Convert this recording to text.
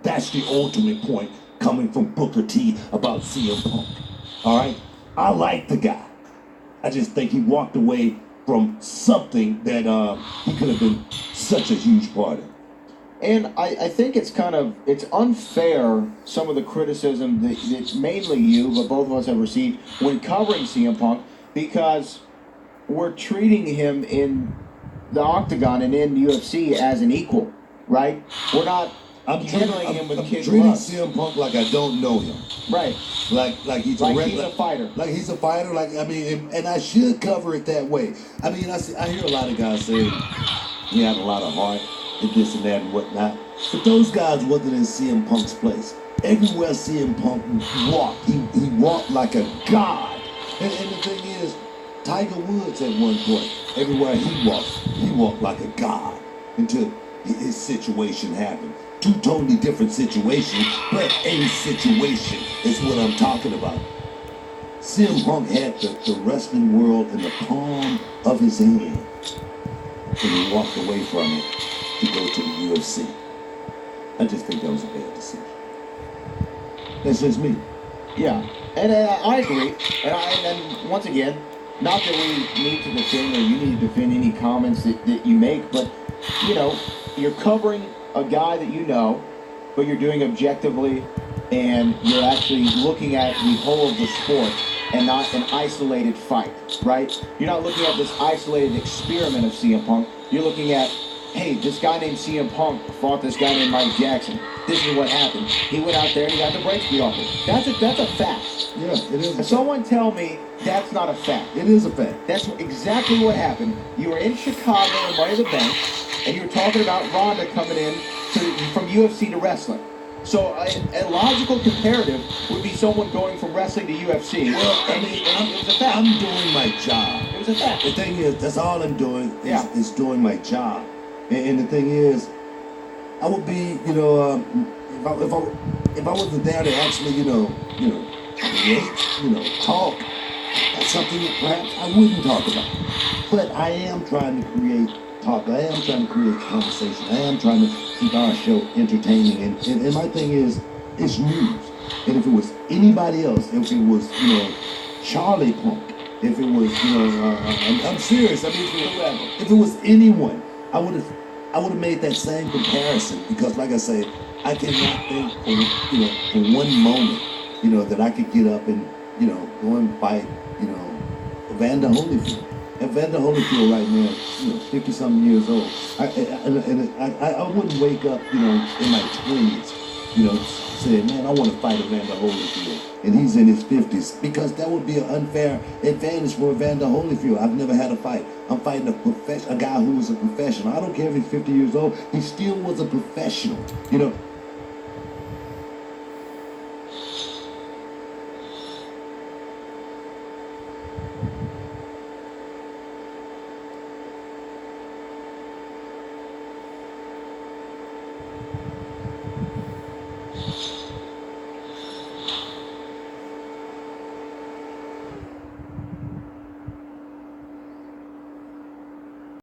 That's the ultimate point coming from Booker T about CM Punk. All right? I like the guy. I just think he walked away from something that he could have been such a huge part of. And I think it's unfair, some of the criticism that mainly you, but both of us have received when covering CM Punk, because we're treating him in the octagon and in UFC as an equal, right? We're not handling him with kid treating gloves. CM Punk like I don't know him. Right. Like he's a fighter. Like he's a fighter. Like, I mean, and I should cover it that way. I mean, I hear a lot of guys say he had a lot of heart and this and that and whatnot. But those guys wasn't in CM Punk's place. Everywhere CM Punk walked, he walked like a god. And the thing is, Tiger Woods at one point, everywhere he walked like a god until his situation happened. Two totally different situations, but a situation is what I'm talking about. CM Punk had the wrestling world in the palm of his hand, and he walked away from it to go to the UFC. I just think that was a bad decision. That's just me. Yeah, and I agree. And once again, not that we need to defend or you need to defend any comments that you make, but, you know, you're covering a guy that you know, but you're doing objectively, and you're actually looking at the whole of the sport and not an isolated fight, right? You're not looking at this isolated experiment of CM Punk. You're looking at, hey, this guy named CM Punk fought this guy named Mike Jackson. This is what happened. He went out there and he got the brakes beat off him. That's a fact. Yeah, it is. Someone tell me that's not a fact. It is a fact. That's exactly what happened. You were in Chicago in Money in the Bank, and you were talking about Ronda coming in from UFC to wrestling. So a logical comparative would be someone going from wrestling to UFC. Well, I mean, it was a fact. I'm doing my job. It was a fact. The thing is, that's all I'm doing is doing my job. And the thing is, I would be, you know, if I wasn't there to actually, create, talk, that's something that perhaps I wouldn't talk about. But I am trying to create talk. I am trying to create conversation. I am trying to keep our show entertaining. And my thing is, it's news. And if it was anybody else, if it was, Charlie Punk, if it was, I'm serious. I mean, if it was anyone, I would have made that same comparison, because, like I say, I cannot think for one moment, that I could get up and, go and fight, Evander Holyfield. Evander Holyfield right now, 50-something years old. I wouldn't wake up, in my 20s, saying, man, I want to fight Evander Holyfield, and he's in his 50s, because that would be an unfair advantage for Evander Holyfield. I've never had a fight. I'm fighting a guy who was a professional. I don't care if he's 50 years old. He still was a professional.